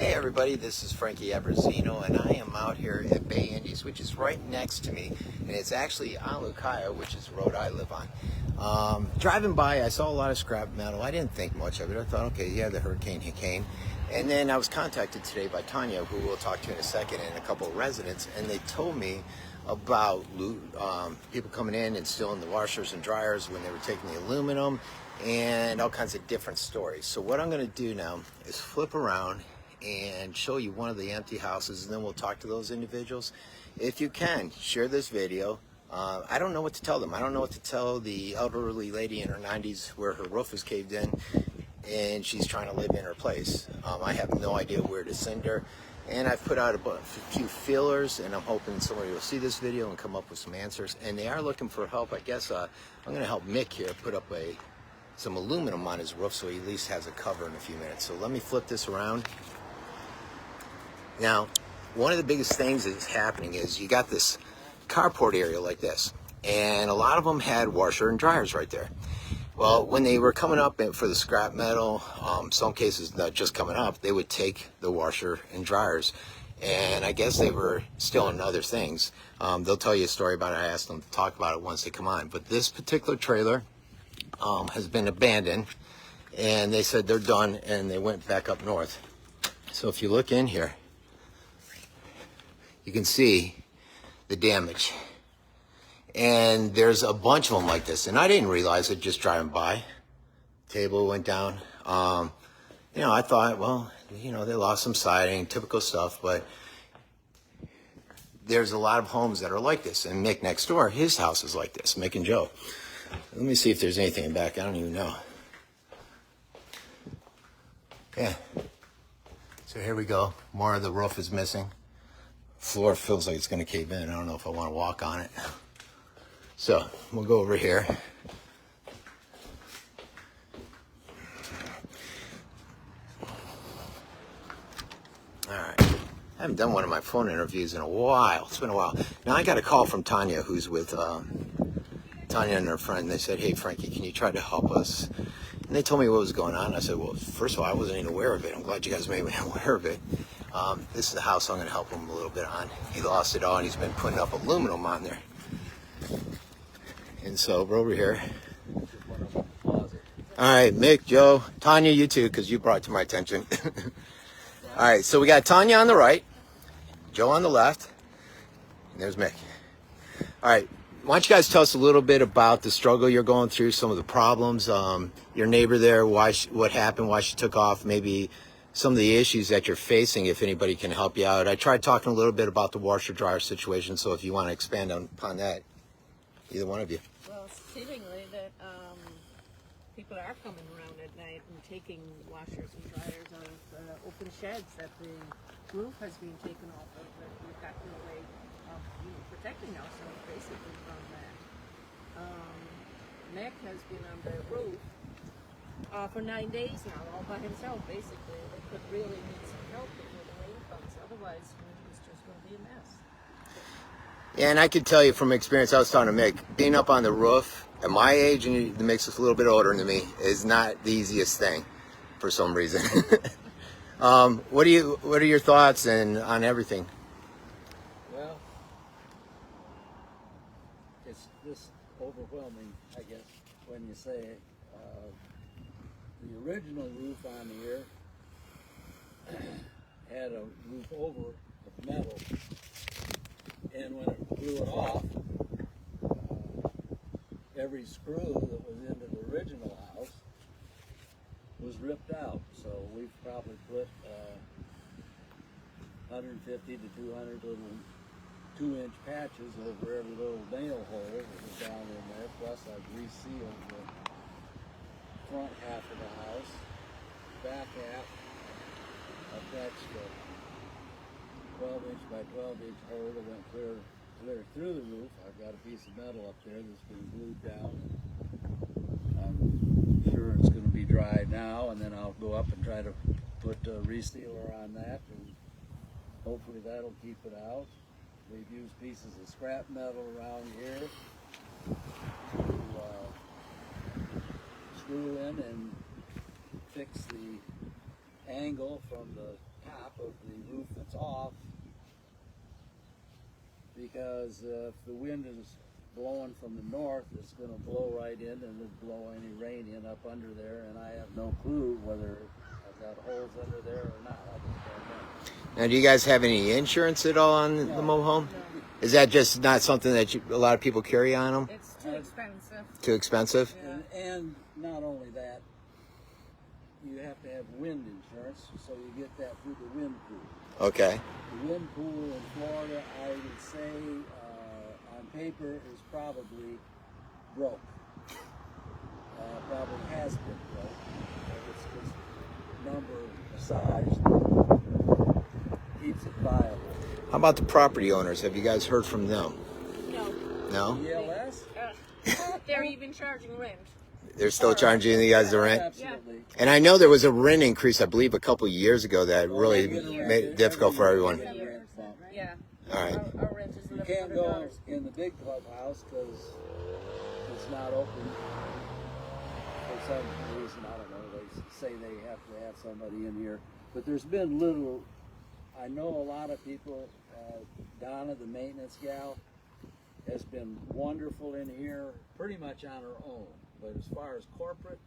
Hey everybody, this is Frankie Abbruzzino, and I am out here at Bay Indies, which is right next to me, and it's actually on Lucaya, which is the road I live on. Driving by, I saw a lot of scrap metal. I didn't think much of it. I thought, okay, yeah, the hurricane came. And then I was contacted today by Tanya, who we'll talk to in a second, and a couple of residents, and they told me about people coming in and stealing the washers and dryers when they were taking the aluminum, and all kinds of different stories. So what I'm going to do now is flip around and show you one of the empty houses, and then we'll talk to those individuals. If you can, share this video. I don't know what to tell them. I don't know what to tell the elderly lady in her 90s where her roof is caved in and she's trying to live in her place. I have no idea where to send her, and I've put out a few feelers, and I'm hoping somebody will see this video and come up with some answers. And they are looking for help. I guess I'm going to help Mick here put up some aluminum on his roof so he at least has a cover in a few minutes. So let me flip this around. Now, one of the biggest things that's happening is you got this carport area like this, and a lot of them had washer and dryers right there. Well, when they were coming up for the scrap metal, some cases not just coming up, they would take the washer and dryers, and I guess they were stealing other things. They'll tell you a story about it. I asked them to talk about it once they come on. But this particular trailer has been abandoned, and they said they're done, and they went back up north. So if you look in here, you can see the damage. And there's a bunch of them like this. And I didn't realize it just driving by. Table went down. I thought, well, they lost some siding, typical stuff. But there's a lot of homes that are like this. And Mick next door, his house is like this, Mick and Joe. Let me see if there's anything in back. I don't even know. Yeah. So here we go. More of the roof is missing. Floor feels like it's going to cave in. I don't know if I want to walk on it. So we'll go over here. All right. I haven't done one of my phone interviews in a while. It's been a while. Now I got a call from Tanya, who's with Tanya and her friend. They said, hey, Frankie, can you try to help us? And they told me what was going on. I said, well, first of all, I wasn't even aware of it. I'm glad you guys made me aware of it. This is the house I'm going to help him a little bit on. He lost it all, and he's been putting up aluminum on there. And so we're over here. All right, Mick, Joe, Tanya, you too, because you brought it to my attention. All right, so we got Tanya on the right, Joe on the left, and there's Mick. All right, why don't you guys tell us a little bit about the struggle you're going through, some of the problems, your neighbor there, what happened, why she took off, maybe some of the issues that you're facing, if anybody can help you out. I tried talking a little bit about the washer-dryer situation, so if you want to expand upon that, either one of you. Well, seemingly that people are coming around at night and taking washers and dryers out of open sheds that the roof has been taken off of, that we've got no way of protecting ourselves basically from that. Mick has been on the roof for 9 days now, all by himself basically. They could really need some help before the rain comes, otherwise it's just going to be a mess. Yeah, and I can tell you from experience, I was talking to Mick, being up on the roof at my age, and the Mick's a little bit older than me, is not the easiest thing for some reason. What are your thoughts on everything? Well, it's just overwhelming, I guess, when you say it. The original roof on here had a roof over of metal, and when it blew it off, every screw that was into the original house was ripped out. So we've probably put 150 to 200 little 2-inch patches over every little nail hole that was down in there, plus I've resealed the front half of the house, back half. I've patched a 12-inch by 12-inch hole that went clear through the roof. I've got a piece of metal up there that's been glued down. I'm sure it's going to be dry now, and then I'll go up and try to put a resealer on that, and hopefully that'll keep it out. We've used pieces of scrap metal around here to screw in and fix the angle from the top of the roof that's off, because if the wind is blowing from the north, it's going to blow right in and it'll blow any rain in up under there, and I have no clue whether I've got holes under there or not. I just don't know. Now, do you guys have any insurance at all on the mobile home? Is that just not something that a lot of people carry on them? It's too expensive. Too expensive? Yeah. And not only that, you have to have wind insurance, so you get that through the wind pool. Okay. The wind pool in Florida, I would say, on paper, is probably broke. Probably has been broke. It's just number size keeps it viable. How about the property owners? Have you guys heard from them? No. No? ELS? They're even charging rent. They're still charging you guys the rent? Absolutely. And I know there was a rent increase, I believe, a couple of years ago that really made it difficult for everyone. Yeah. All right. Our rent is You can't go in the big clubhouse because it's not open for some reason. I don't know. They say they have to have somebody in here. But there's been little, I know a lot of people, Donna, the maintenance gal, has been wonderful in here pretty much on her own. But as far as corporate,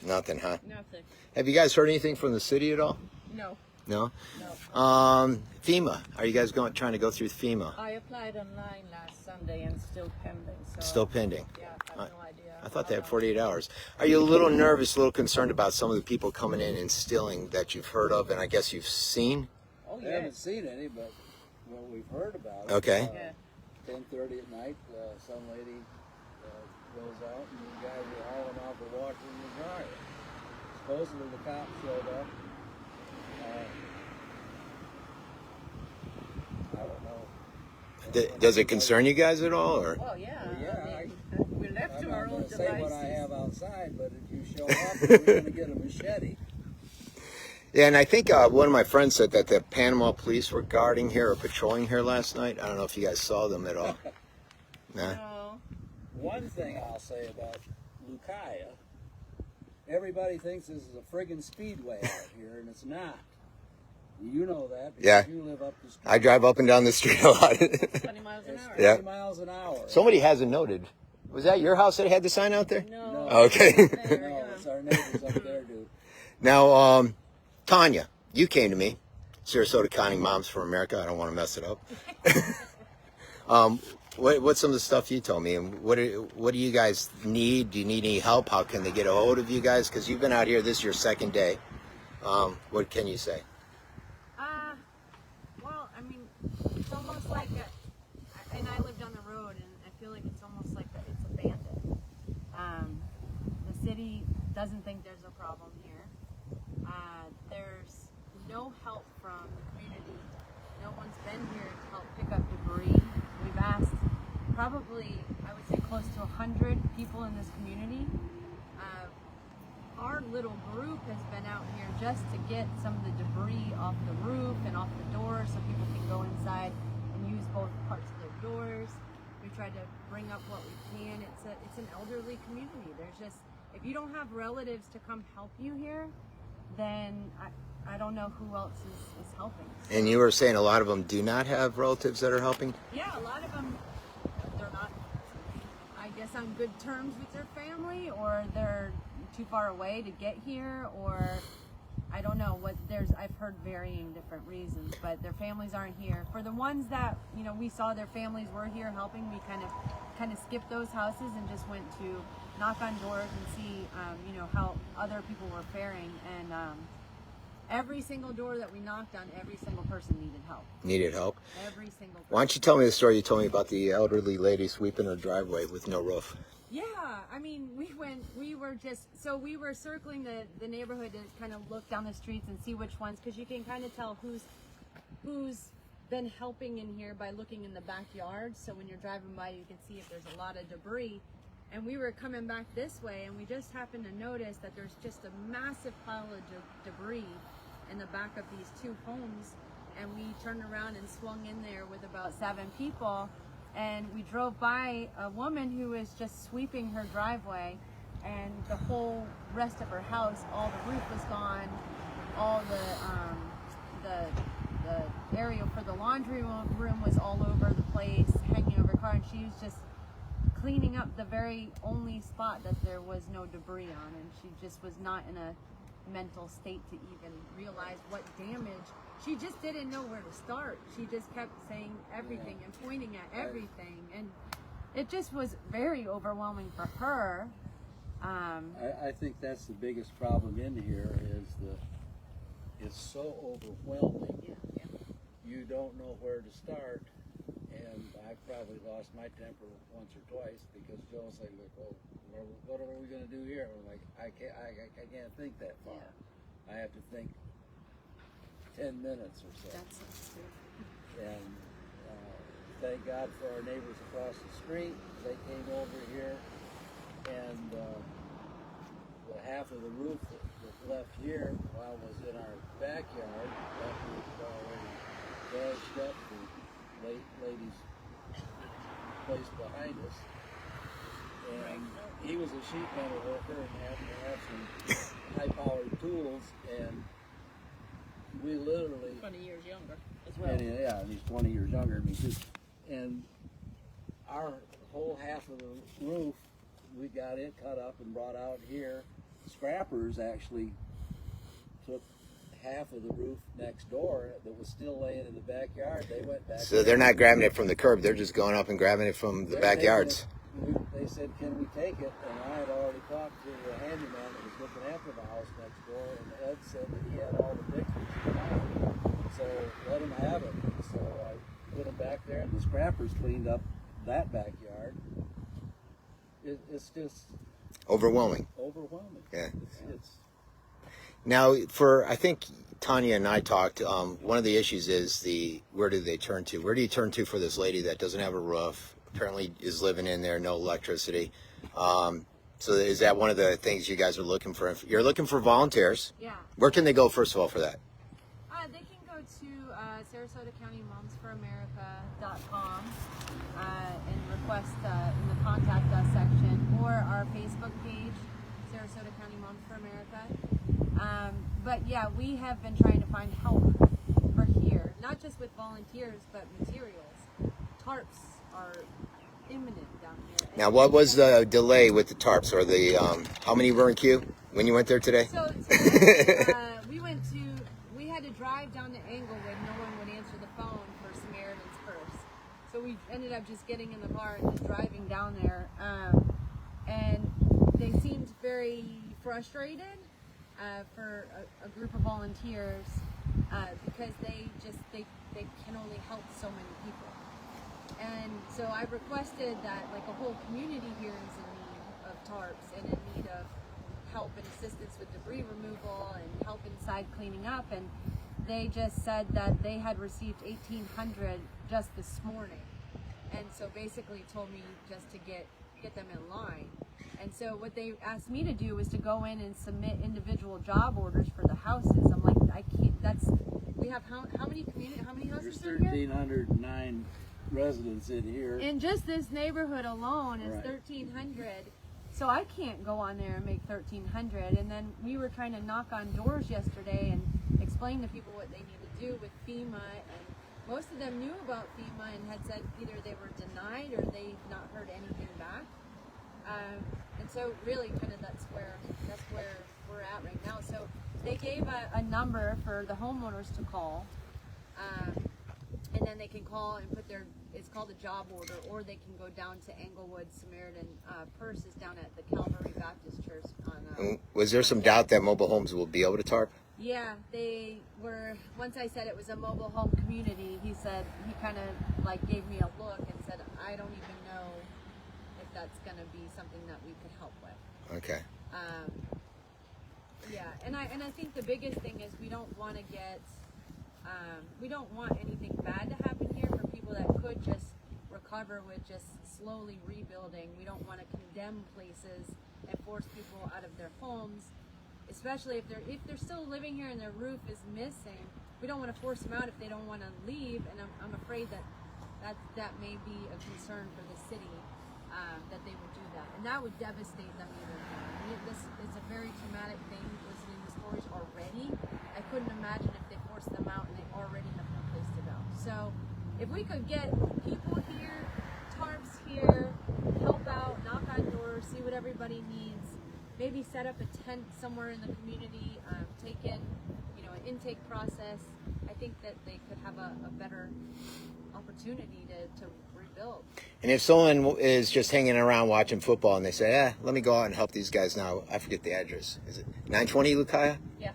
Nothing, huh? Nothing. Have you guys heard anything from the city at all? No. No? No. FEMA. Are you guys trying to go through FEMA? I applied online last Sunday and still pending. So Still pending. yeah, I have no idea. I thought they had 48 hours. Are you a little nervous, a little concerned about some of the people coming in and stealing that you've heard of and I guess you've seen? Oh I haven't yes. seen any, but what we've heard about it. Okay. Yeah. 10:30 at night, some lady goes out and the guys are hauling out the washer and the dryer. Supposedly the cops showed up. I don't know. Does it concern you guys at all? Or? Well, yeah. Yeah, I mean, we're left I'm to not our own going to say what I devices. have outside, but if you show up, you're going to get a machete. Yeah, and I think one of my friends said that the Panama police were guarding here or patrolling here last night. I don't know if you guys saw them at all. Nah. No. One thing I'll say about Lucaya, everybody thinks this is a friggin' speedway out here, and it's not. You know that because Yeah. you live up the street. I drive up and down the street a lot. 20 miles an It's hour. 30 Yeah. miles an hour. Somebody hasn't noted. Was that your house that had the sign out there? No. Okay. There we No, go. it's our neighbors up there, dude. Now, Tanya, you came to me, Sarasota County Moms for America. I don't want to mess it up. What's some of the stuff you told me, and what do you guys need? Do you need any help? How can they get a hold of you guys? Because you've been out here. This is your second day. What can you say? Well, I mean, it's almost like and I live down the road, and I feel like it's almost like it's abandoned. The city doesn't think there's a problem here. There's no help from the community. No one's been here to help pick up debris. We've asked probably, I would say, close to 100 people in this community. Our little group has been out here just to get some of the debris off the roof and off the doors so people can go inside and use both parts of their doors. We try to bring up what we can. It's an elderly community. There's just, if you don't have relatives to come help you here, then I don't know who else is helping. And you were saying a lot of them do not have relatives that are helping? Yeah, a lot of them, they're not, I guess, on good terms with their family, or they're too far away to get here, or I don't know what I've heard varying different reasons, but their families aren't here. For the ones that, we saw their families were here helping, we kind of skipped those houses and just went to knock on doors and see, how other people were faring. And every single door that we knocked on, every single person needed help. Needed help? Every single person. Why don't you tell me the story you told me about the elderly lady sweeping her driveway with no roof? Yeah, I mean, we were circling the neighborhood to kind of look down the streets and see which ones, because you can kind of tell who's been helping in here by looking in the backyard. So when you're driving by, you can see if there's a lot of debris. And we were coming back this way, and we just happened to notice that there's just a massive pile of debris in the back of these two homes. And we turned around and swung in there with about 7 people. And we drove by a woman who was just sweeping her driveway, and the whole rest of her house, all the roof was gone, all the area for the laundry room was all over the place, hanging over the car, and she was just cleaning up the very only spot that there was no debris on, and she just was not in a mental state to even realize what damage. She just didn't know where to start. She just kept saying everything and pointing at everything, and it just was very overwhelming for her. I think that's the biggest problem in here is it's so overwhelming. Yeah. You don't know where to start, and I probably lost my temper once or twice because Joe's like, "Well, what are we going to do here?" I'm like, I can't think that far. Yeah. I have to think 10 minutes or so. That's true. And thank God for our neighbors across the street. They came over here, and the half of the roof that was left here was in our backyard. That roof was already gashed up. The lady's place behind us. And he was a sheet metal worker and had to have some high-powered tools, and we literally 20 years younger as well. and he's 20 years younger than me too. And our whole half of the roof, we got it cut up and brought out here. Scrappers actually took half of the roof next door that was still laying in the backyard. They went back. So they're not grabbing it from the curb; they're just going up and grabbing it from the backyards. They said, "Can we take it?" And I had already talked to the handyman that was looking after the house next door, and Ed said that he had all the pictures. So let him have it. So I put him back there, and the scrappers cleaned up that backyard. It's just Overwhelming. overwhelming. Yeah. It's Now, I think Tanya and I talked. One of the issues is where do they turn to? Where do you turn to for this lady that doesn't have a roof? Apparently, is living in there, no electricity. So, is that one of the things you guys are looking for? You're looking for volunteers. Yeah. Where can they go first of all for that? They can go to Sarasota County MomsForAmerica.com and request in the contact us section, or our Facebook page, Sarasota County Moms for America. But yeah, we have been trying to find help for here, not just with volunteers, but materials. Tarps are imminent down here. Now, what was the delay with the tarps, or the how many were in queue when you went there today? So we had to drive down to Englewood. No one would answer the phone for Samaritan's Purse. So we ended up just getting in the car and just driving down there. And they seemed very frustrated for a group of volunteers because they can only help so many people. And so I requested that a whole community here is in need of tarps and in need of help and assistance with debris removal and help inside cleaning up, and they just said that they had received 1,800 just this morning, and so basically told me just to get them in line. And so what they asked me to do was to go in and submit individual job orders for the houses. I'm like, I can't. We have how many houses there's in here? 1,309 residents in here. In just this neighborhood alone is Right. 1,300. So I can't go on there and make 1,300. And then we were trying to knock on doors yesterday and explain to people what they need to do with FEMA. And most of them knew about FEMA and had said either they were denied or they've not heard anything back. And so really kind of that's where we're at right now. So they gave a number for the homeowners to call. And then they can call and put it's called a job order, or they can go down to Englewood Samaritan Purses down at the Calvary Baptist Church. Was there some doubt that mobile homes will be able to tarp? Yeah, they were. Once I said it was a mobile home community, he kind of gave me a look and said, I don't even know if that's going to be something that we could help with. Okay. Yeah, and I think the biggest thing is we don't want to get. We don't want anything bad to happen here for people that could just recover with just slowly rebuilding. We don't want to condemn places and force people out of their homes, especially if they're still living here and their roof is missing. We don't want to force them out if they don't want to leave, and I'm afraid that may be a concern for the city, that they would do that, and that would devastate them even more. This is a very traumatic thing, listening this stories already. I couldn't imagine if they forced them out and they already have no place to go. So if we could get people here, tarps here, help out, knock on doors, see what everybody needs, maybe set up a tent somewhere in the community, take in, you know, an intake process, I think that they could have a better opportunity to rebuild. And if someone is just hanging around watching football and they say, let me go out and help these guys now, I forget the address. Is it 920 Lucaya? Yeah.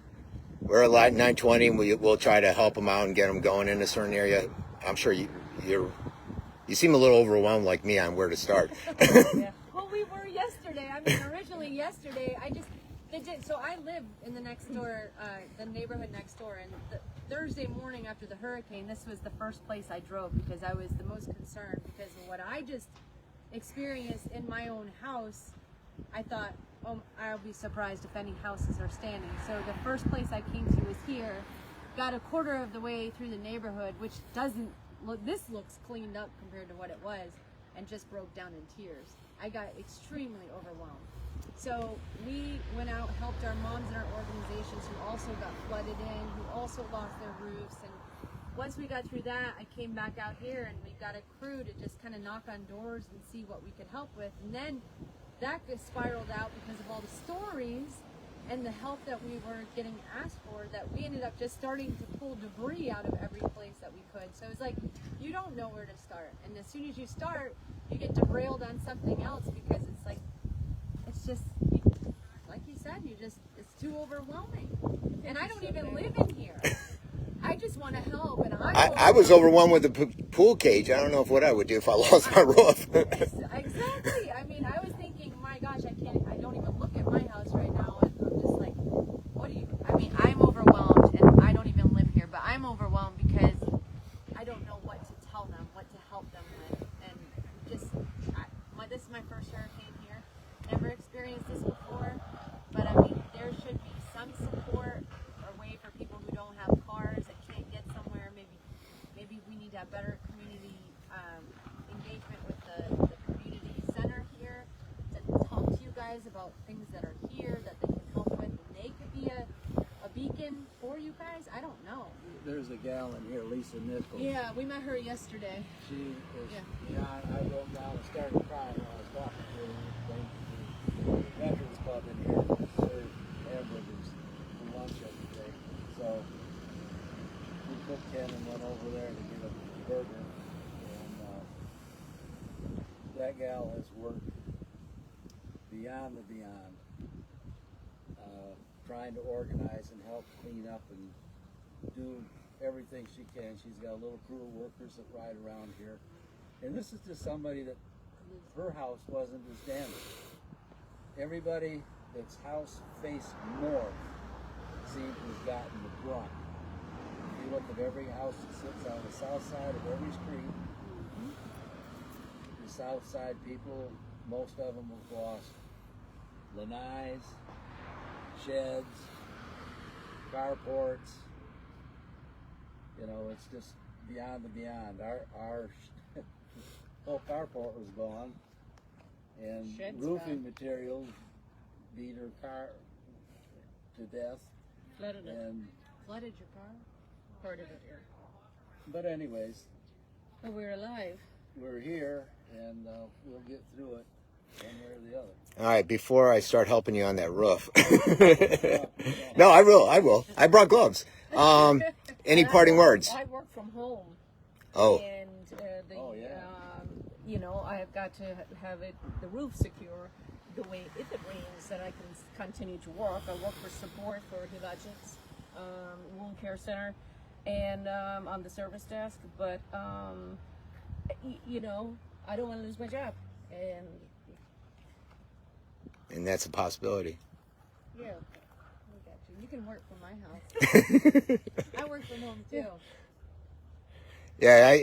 We're at 920 and we'll try to help them out and get them going in a certain area. I'm sure you seem a little overwhelmed like me on where to start. Yeah. Well, we were yesterday. I mean, originally yesterday, so I live in the next door, the neighborhood next door, and the Thursday morning after the hurricane, this was the first place I drove because I was the most concerned because of what I just experienced in my own house. I thought, oh, I'll be surprised if any houses are standing. So the first place I came to was here, got a quarter of the way through the neighborhood, which doesn't look, this looks cleaned up compared to what it was, and just broke down in tears. I got extremely overwhelmed. So we went out, helped our moms in our organizations who also got flooded in, who also lost their roofs. And once we got through that, I came back out here and we got a crew to just kind of knock on doors and see what we could help with. And then that just spiraled out because of all the stories and the help that we were getting asked for, that we ended up just starting to pull debris out of every place that we could. So it's like, you don't know where to start. And as soon as you start, you get derailed on something else because it's like, it's just, like you said, it's too overwhelming. And I don't even live in here. I just want to help. And I was overwhelmed with the pool cage. I don't know what I would do if I lost my roof. Exactly. I mean, I was thinking, my gosh, I don't even look at my house right now. And I'm just like, I'm overwhelmed and I don't even live here, but I'm overwhelmed because I don't know what to tell them, what to help them with. And just, this is my first hurricane here. Never experienced this before, but I mean, there should be some support or way for people who don't have cars that can't get somewhere. Maybe we need to have better community engagement with the community center here to talk to you guys about things that are here that they can help with, and they could be a beacon for you guys. I don't know. There's a gal in here, Lisa Nichols. Yeah, we met her yesterday. She is beyond. I wrote down and started crying when I was talking to her. The Veterans Club in here served hamburgers for lunch every day. So we cooked 10 and went over there to get a burger. And that gal has worked beyond the beyond, trying to organize and help clean up and do everything she can. She's got a little crew of workers that ride around here. And this is just somebody that her house wasn't as damaged. Everybody that's house faced north seems to have gotten the brunt. If you look at every house that sits on the south side of every street, the south side people, most of them have lost lanais, sheds, carports. You know, it's just beyond the beyond. Our whole carport was gone, and Shed's roofing gone. materials beat her car to death. Flooded it. And Flooded your car? Part of it here. but anyways, But we're alive. we're here, and we'll get through it one way or the other. All right, before I start helping you on that roof. No, I will. I brought gloves. Any parting words? I work from home. Oh, And yeah. you know, I have got to have the roof secure the way if it rains, that I can continue to work. I work for support for the Adsense wound care center, and on the service desk. But you know, I don't want to lose my job, and that's a possibility. Yeah. I got you. You can work from my house. I work from home too. Yeah,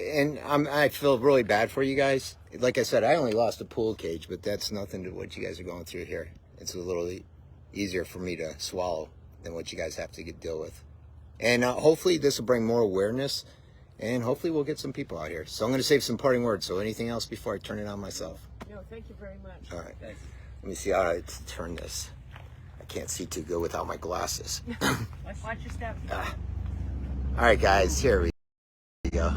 I feel really bad for you guys. Like I said, I only lost a pool cage, but that's nothing to what you guys are going through here. It's a little easier for me to swallow than what you guys have to deal with. And hopefully this will bring more awareness, and hopefully we'll get some people out here. So I'm going to save some parting words. So anything else before I turn it on myself? no, thank you very much. All right. Thanks. Let me see how to turn this. can't see too good without my glasses. Watch your step. All right, guys, here we go.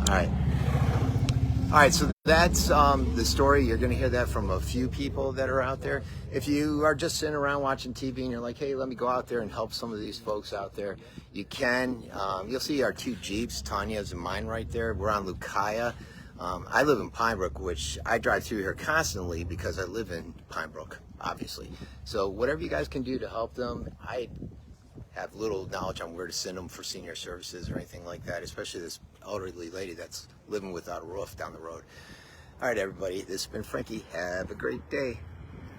All right, so that's the story. You're going to hear that from a few people that are out there. If you are just sitting around watching TV and you're like, hey, let me go out there and help some of these folks out there, you can. You'll see our 2 Jeeps, Tanya's and mine right there. We're on Lucaya. I live in Pinebrook, which I drive through here constantly because I live in Pinebrook, obviously. So whatever you guys can do to help them, I have little knowledge on where to send them for senior services or anything like that, especially this elderly lady that's living without a roof down the road. All right, everybody, this has been Frankie. Have a great day.